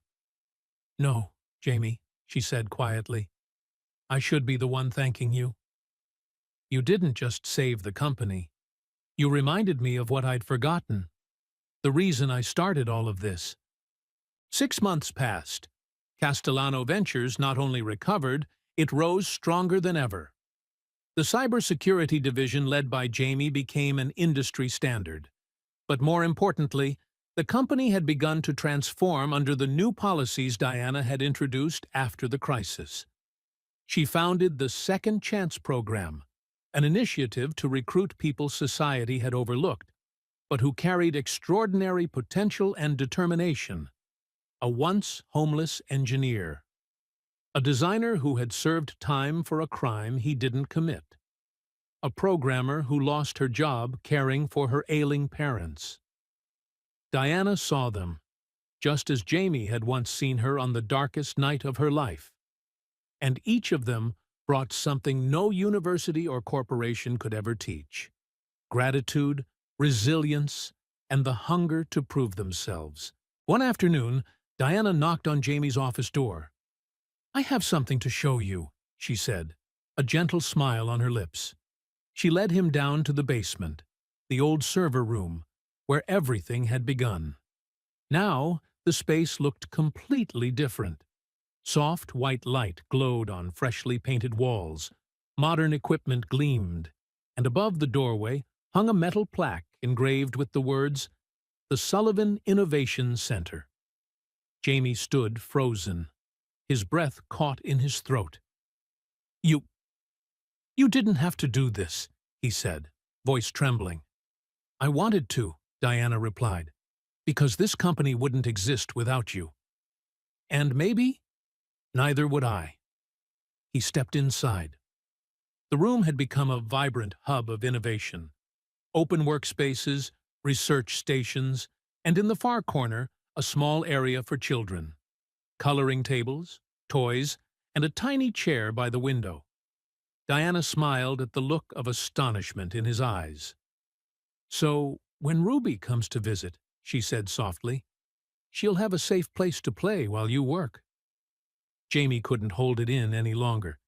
"No, Jamie," she said quietly. "I should be the one thanking you. You didn't just save the company. You reminded me of what I'd forgotten. The reason I started all of this." 6 months passed. Castellano Ventures not only recovered, it rose stronger than ever. The cybersecurity division led by Jamie became an industry standard. But more importantly, the company had begun to transform under the new policies Diana had introduced after the crisis. She founded the Second Chance program, an initiative to recruit people society had overlooked, but who carried extraordinary potential and determination. a once homeless engineer, a designer who had served time for a crime he didn't commit, a programmer who lost her job caring for her ailing parents. Diana saw them, just as Jamie had once seen her on the darkest night of her life, and each of them brought something no university or corporation could ever teach: gratitude, resilience, and the hunger to prove themselves. One afternoon, Diana knocked on Jamie's office door. "I have something to show you," she said, a gentle smile on her lips. She led him down to the basement, the old server room, where everything had begun. Now, the space looked completely different. Soft white light glowed on freshly painted walls, modern equipment gleamed, and above the doorway hung a metal plaque engraved with the words, "The Sullivan Innovation Center." Jamie stood frozen, his breath caught in his throat. You didn't have to do this," he said, voice trembling. "I wanted to," Diana replied, "because this company wouldn't exist without you. And maybe, neither would I." He stepped inside. The room had become a vibrant hub of innovation. Open workspaces, research stations, and in the far corner, a small area for children. Coloring tables, toys, and a tiny chair by the window. Diana smiled at the look of astonishment in his eyes. "So, when Ruby comes to visit," she said softly, "she'll have a safe place to play while you work." Jamie couldn't hold it in any longer.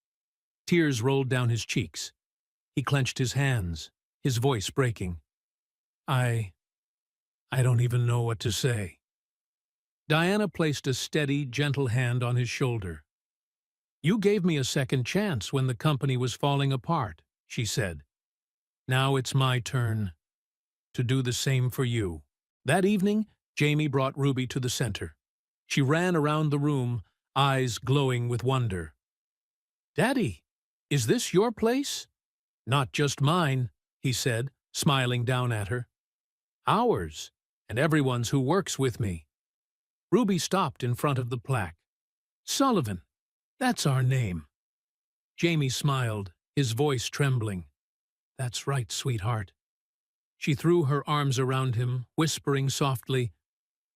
Tears rolled down his cheeks. He clenched his hands, his voice breaking. I don't even know what to say." Diana placed a steady, gentle hand on his shoulder. "You gave me a second chance when the company was falling apart," she said. "Now it's my turn to do the same for you." That evening, Jamie brought Ruby to the center. She ran around the room, eyes glowing with wonder. "Daddy, is this your place?" "Not just mine," he said, smiling down at her. "Ours, and everyone's who works with me." Ruby stopped in front of the plaque. "Sullivan, that's our name." Jamie smiled, his voice trembling. "That's right, sweetheart." She threw her arms around him, whispering softly,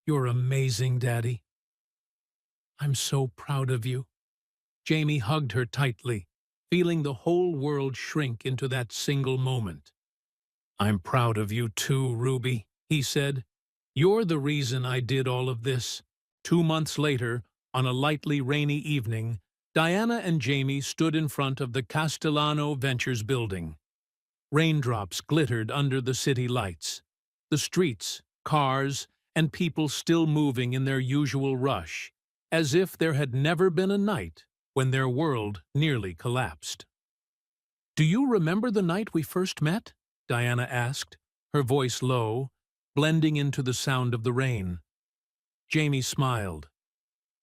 "You're amazing, Daddy." "I'm so proud of you." Jamie hugged her tightly, feeling the whole world shrink into that single moment. "I'm proud of you too, Ruby," he said. "You're the reason I did all of this." 2 months later, on a lightly rainy evening, Diana and Jamie stood in front of the Castellano Ventures building. Raindrops glittered under the city lights. The streets, cars, and people still moving in their usual rush, as if there had never been a night when their world nearly collapsed. "Do you remember the night we first met?" Diana asked, her voice low, blending into the sound of the rain. Jamie smiled.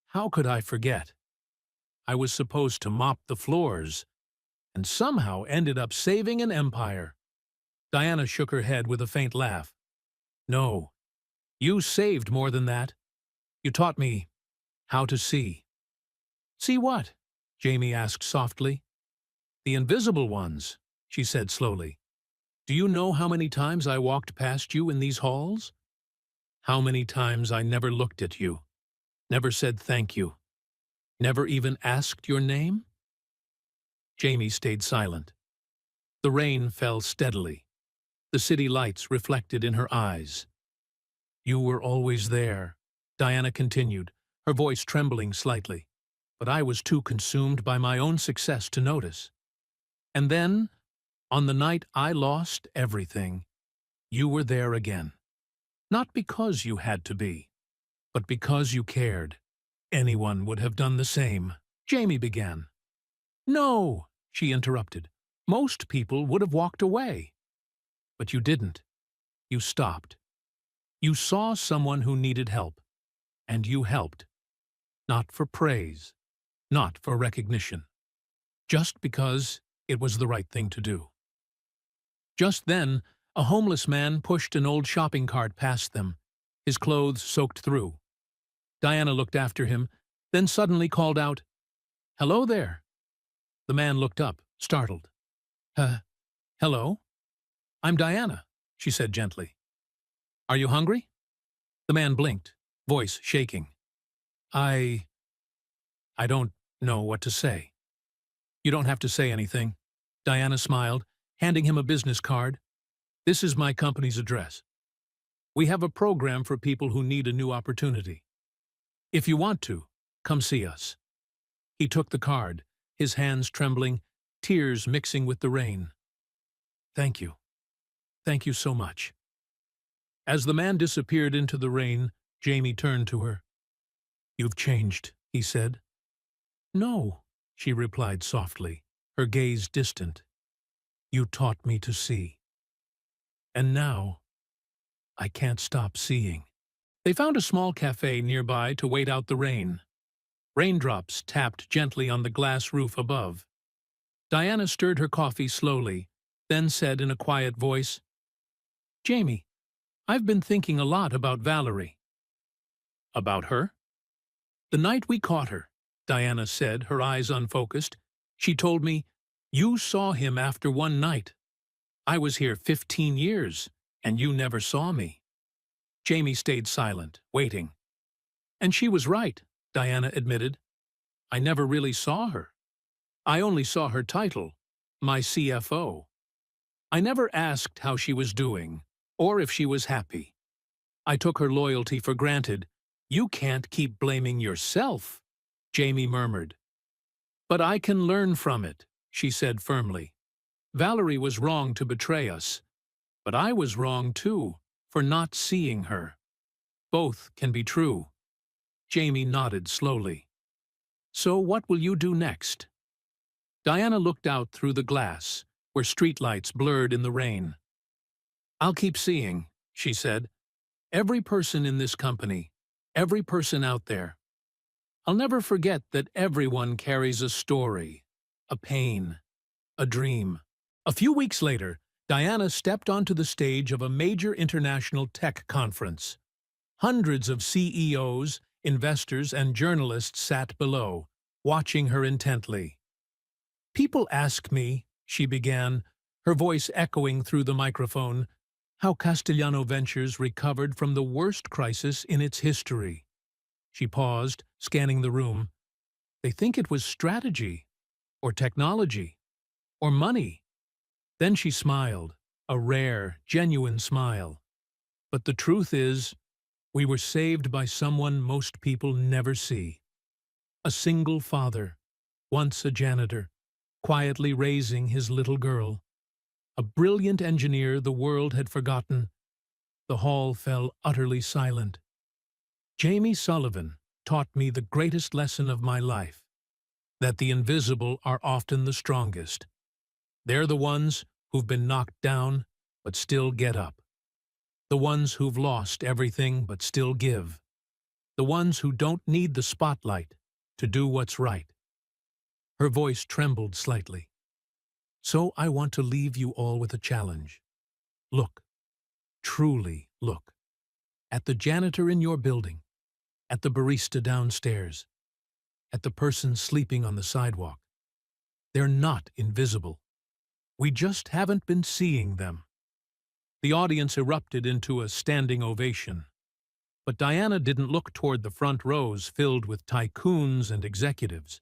"How could I forget? I was supposed to mop the floors, and somehow ended up saving an empire." Diana shook her head with a faint laugh. "No, you saved more than that. You taught me how to see." "See what?" Jamie asked softly. "The invisible ones," she said slowly. "Do you know how many times I walked past you in these halls? How many times I never looked at you, never said thank you, never even asked your name?" Jamie stayed silent. The rain fell steadily. The city lights reflected in her eyes. "You were always there," Diana continued, her voice trembling slightly. "But I was too consumed by my own success to notice. And then, on the night I lost everything, you were there again. Not because you had to be, but because you cared. Anyone would have done the same." Jamie began. "No," she interrupted. "Most people would have walked away. But you didn't. You stopped. You saw someone who needed help, and you helped. Not for praise, not for recognition, just because it was the right thing to do." Just then, a homeless man pushed an old shopping cart past them, his clothes soaked through. Diana looked after him, then suddenly called out, "Hello there." The man looked up, startled. Hello? I'm Diana," she said gently. "Are you hungry?" The man blinked, voice shaking. I don't know what to say." "You don't have to say anything." Diana smiled, handing him a business card. "This is my company's address. We have a program for people who need a new opportunity. If you want to, come see us." He took the card, his hands trembling, tears mixing with the rain. "Thank you. Thank you so much." As the man disappeared into the rain, Jamie turned to her. "You've changed," he said. "No," she replied softly, her gaze distant. "You taught me to see. And now, I can't stop seeing." They found a small cafe nearby to wait out the rain. Raindrops tapped gently on the glass roof above. Diana stirred her coffee slowly, then said in a quiet voice, "Jamie, I've been thinking a lot about Valerie." "About her?" "The night we caught her," Diana said, her eyes unfocused. "She told me, 'You saw him after one night. I was here 15 years, and you never saw me.'" Jamie stayed silent, waiting. "And she was right," Diana admitted. "I never really saw her. I only saw her title, my CFO. I never asked how she was doing, or if she was happy. I took her loyalty for granted." "You can't keep blaming yourself," Jamie murmured. "But I can learn from it," she said firmly. "Valerie was wrong to betray us, but I was wrong too, for not seeing her. Both can be true." Jamie nodded slowly. "So what will you do next?" Diana looked out through the glass, where streetlights blurred in the rain. "I'll keep seeing," she said. "Every person in this company, every person out there. I'll never forget that everyone carries a story, a pain, a dream." A few weeks later, Diana stepped onto the stage of a major international tech conference. Hundreds of CEOs, investors, and journalists sat below, watching her intently. "People ask me," she began, her voice echoing through the microphone, "how Castellano Ventures recovered from the worst crisis in its history." She paused, scanning the room. "They think it was strategy, or technology, or money." Then she smiled, a rare, genuine smile. "But the truth is, we were saved by someone most people never see. A single father, once a janitor, quietly raising his little girl. A brilliant engineer the world had forgotten." The hall fell utterly silent. "Jamie Sullivan taught me the greatest lesson of my life, that the invisible are often the strongest. They're the ones who've been knocked down but still get up. The ones who've lost everything but still give. The ones who don't need the spotlight to do what's right." Her voice trembled slightly. "So I want to leave you all with a challenge. Look, truly look, at the janitor in your building, at the barista downstairs, at the person sleeping on the sidewalk. They're not invisible. We just haven't been seeing them." The audience erupted into a standing ovation. But Diana didn't look toward the front rows filled with tycoons and executives.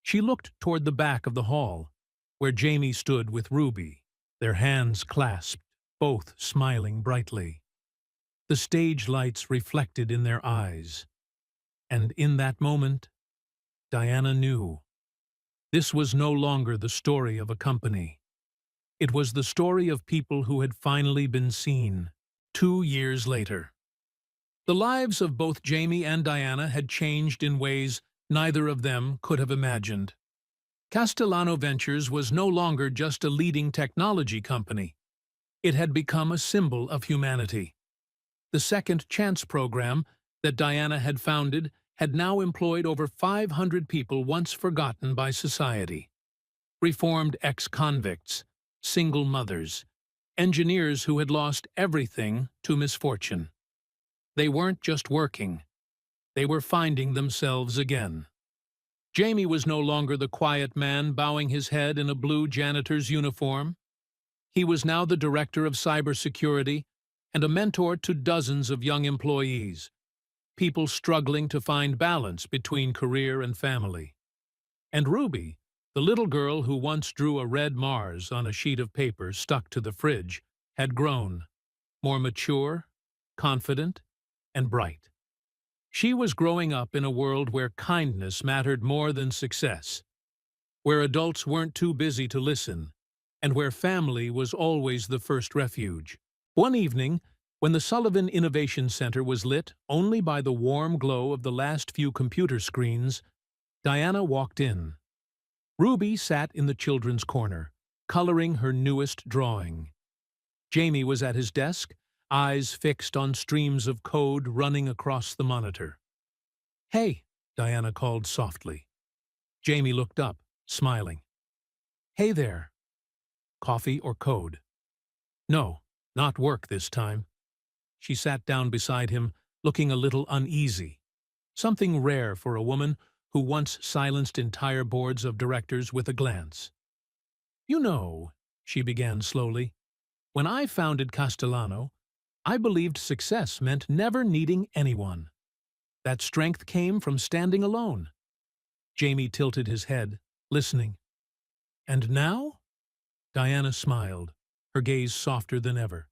She looked toward the back of the hall, where Jamie stood with Ruby, their hands clasped, both smiling brightly. The stage lights reflected in their eyes. And in that moment, Diana knew. This was no longer the story of a company. It was the story of people who had finally been seen, 2 years later. The lives of both Jamie and Diana had changed in ways neither of them could have imagined. Castellano Ventures was no longer just a leading technology company. It had become a symbol of humanity. The Second Chance program that Diana had founded had now employed over 500 people once forgotten by society. Reformed ex-convicts, single mothers, engineers who had lost everything to misfortune. They weren't just working. They were finding themselves again. Jamie was no longer the quiet man bowing his head in a blue janitor's uniform. He was now the director of cybersecurity and a mentor to dozens of young employees, people struggling to find balance between career and family. And Ruby, the little girl who once drew a red Mars on a sheet of paper stuck to the fridge, had grown, more mature, confident, and bright. She was growing up in a world where kindness mattered more than success, where adults weren't too busy to listen, and where family was always the first refuge. One evening, when the Sullivan Innovation Center was lit only by the warm glow of the last few computer screens, Diana walked in. Ruby sat in the children's corner, coloring her newest drawing. Jamie was at his desk, eyes fixed on streams of code running across the monitor. "Hey," Diana called softly. Jamie looked up, smiling. "Hey there. Coffee or code?" "No, not work this time." She sat down beside him, looking a little uneasy, something rare for a woman who once silenced entire boards of directors with a glance. "You know," she began slowly, "when I founded Castellano, I believed success meant never needing anyone. That strength came from standing alone." Jamie tilted his head, listening. "And now?" Diana smiled, her gaze softer than ever.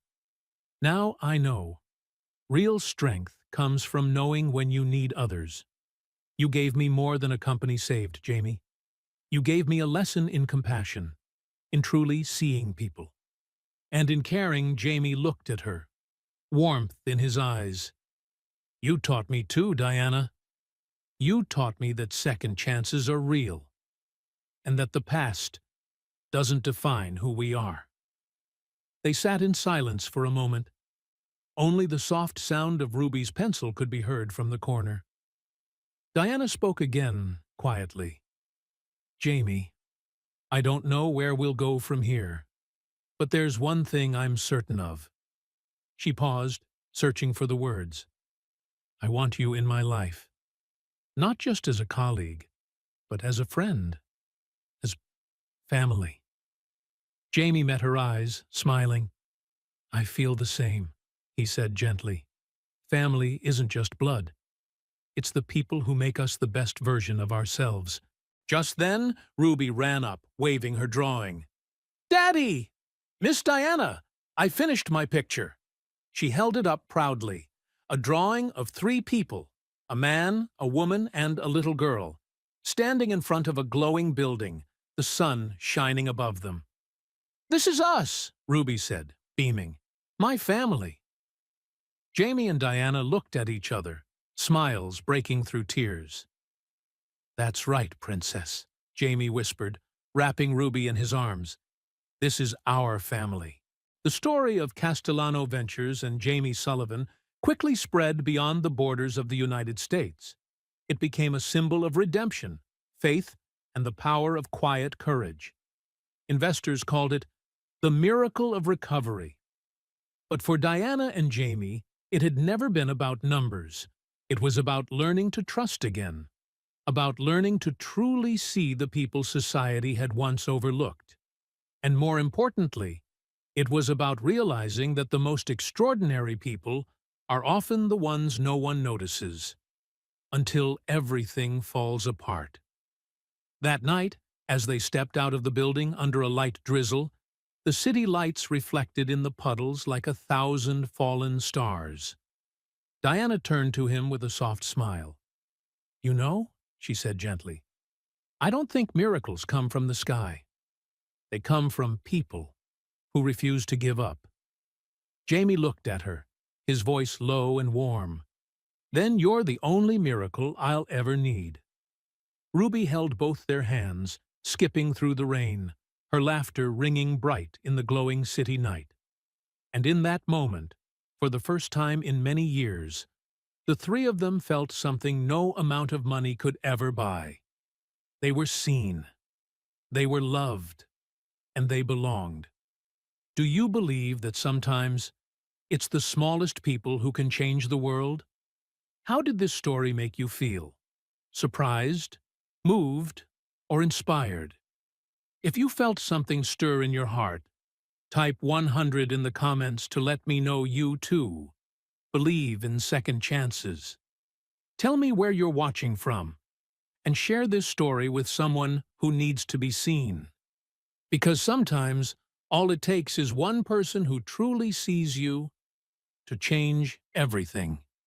"Now I know. Real strength comes from knowing when you need others. You gave me more than a company saved, Jamie. You gave me a lesson in compassion, in truly seeing people." And in caring, Jamie looked at her, warmth in his eyes. "You taught me too, Diana. You taught me that second chances are real, and that the past doesn't define who we are." They sat in silence for a moment. Only the soft sound of Ruby's pencil could be heard from the corner. Diana spoke again, quietly. "Jamie, I don't know where we'll go from here, but there's one thing I'm certain of." She paused, searching for the words. "I want you in my life, not just as a colleague, but as a friend, as family." Jamie met her eyes, smiling. "I feel the same," he said gently. "Family isn't just blood. It's the people who make us the best version of ourselves." Just then, Ruby ran up, waving her drawing. "Daddy! Miss Diana! I finished my picture." She held it up proudly, a drawing of 3 people, a man, a woman, and a little girl, standing in front of a glowing building, the sun shining above them. "This is us," Ruby said, beaming. "My family." Jamie and Diana looked at each other, smiles breaking through tears. "That's right, Princess," Jamie whispered, wrapping Ruby in his arms. "This is our family." The story of Castellano Ventures and Jamie Sullivan quickly spread beyond the borders of the United States. It became a symbol of redemption, faith, and the power of quiet courage. Investors called it the miracle of recovery. But for Diana and Jamie, it had never been about numbers. It was about learning to trust again, about learning to truly see the people society had once overlooked. And more importantly, it was about realizing that the most extraordinary people are often the ones no one notices, until everything falls apart. That night, as they stepped out of the building under a light drizzle, the city lights reflected in the puddles like 1,000 fallen stars. Diana turned to him with a soft smile. "You know," she said gently, "I don't think miracles come from the sky. They come from people who refuse to give up." Jamie looked at her, his voice low and warm. "Then you're the only miracle I'll ever need." Ruby held both their hands, skipping through the rain, her laughter ringing bright in the glowing city night. And in that moment, for the first time in many years, the 3 of them felt something no amount of money could ever buy. They were seen, they were loved, and they belonged. Do you believe that sometimes it's the smallest people who can change the world? How did this story make you feel? Surprised, moved, or inspired? If you felt something stir in your heart, type 100 in the comments to let me know you too believe in second chances. Tell me where you're watching from, and share this story with someone who needs to be seen. Because sometimes, all it takes is one person who truly sees you to change everything.